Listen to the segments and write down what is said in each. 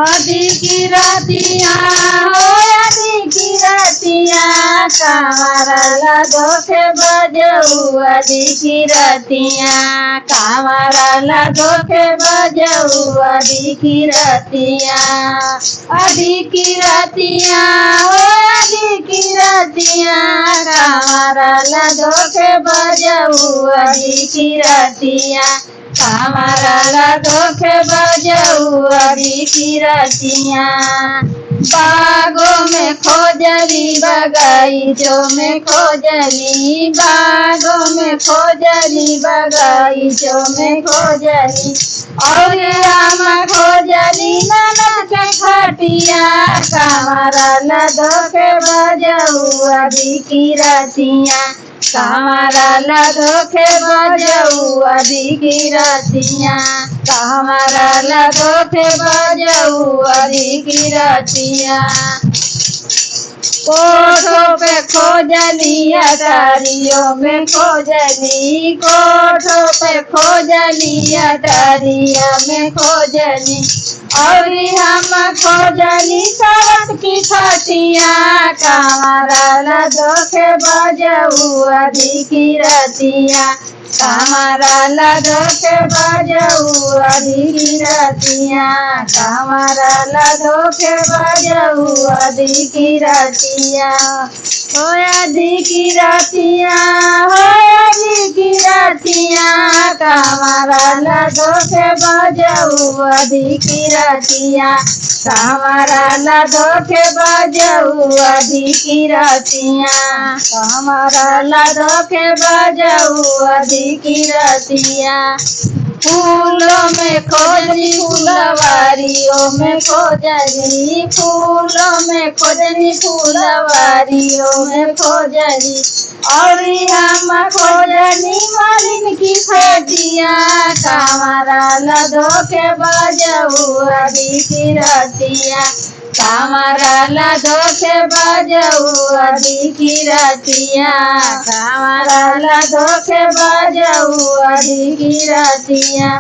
आदि की रतिया हो आदि की रतिया कामरा धोखे बजऊ आदि की रतिया कामरा धोखे बजऊ आदि की रतिया आदि की रतिया हो आदि की रतिया कामरा धोखे बजऊ आदि की रतिया कामरा धोखे बजऊ आदि की रतिया बागों में खोजली बगीचों में खोजली बागों में खोजली बगीचों में खोजली और राम खोजली ननद के खटिया कामरा धोखे बजऊ आदि की रतिया कामरा धोखे बजऊ आदि की रतिया कामरा धोखे बजऊ आदि की रतिया कोठों पे खोजली अटारियों में खोजली कोठों पे खोजली अटारियों में खोजली और हम खोजली सड़क की खटिया कामरा धोखे बजऊ आदि की रतिया कामरा धोखे बजऊ आदि की रतिया कामरा धोखे बजऊ आदि की रतिया हो आदि की रतिया हो आदि की रतिया कामरा धोखे बजऊ आदि की रतिया कामरा धोखे बजऊ आदि की रतिया कामरा धोखे बजऊ आदि की रतिया फूलों में खोजली फूलवारियों में खोजली फूलों में खोजली फूलवारियों में खोजली और हम खोजली मालिन की खटिया कामरा धोखे बजऊ आदि की रतिया कामरा धोखे बजऊ आदि की रतिया कामरा धोखे बजऊ आदि की रतिया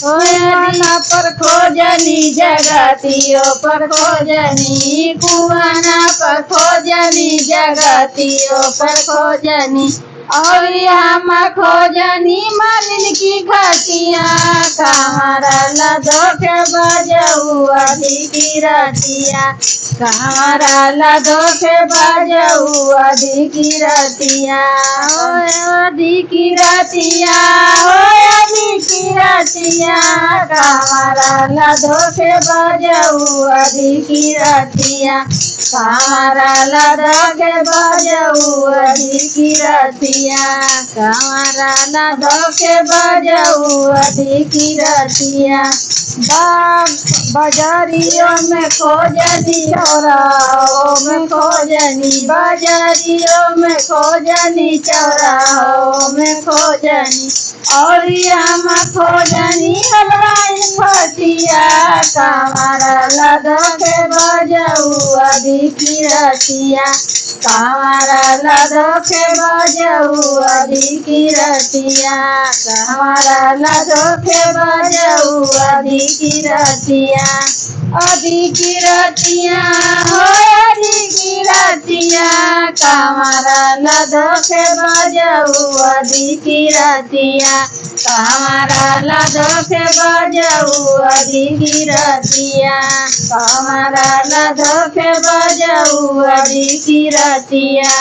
कुआना पर खोजनी जगतियों पर खोजनी कुआना पर खोजनी जगतियों पर खोजनी और हम खोजनी मालिन की खटिया कामरा धोखे बजऊ आदि की रतिया कामरा धोखे बजऊ आदि की रतिया आदि की रतिया हो आदि की रतिया कामरा धोखे बजऊ आदि की रतिया कामरा धोखे बजऊ आदि की रतिया कामरा धोखे बजऊ आदि की रतिया बाजारियों में खोजनी चौराहों में खोजनी बाजारियों में खोजनी चौराहों में खोजनी और हम खोजनी हलवाई खटिया कामरा धोखे बजऊ आदि की रतिया कामरा धोखे बजऊ आदि की रतिया कामरा धोखे बजऊ आदि की रतिया आदि की रतिया हो आदि की रतिया कामरा धोखे बजऊ आदि की रतिया कामरा धोखे बजऊ आदि की रतिया कामरा धोखे बजऊ आदि की रतिया।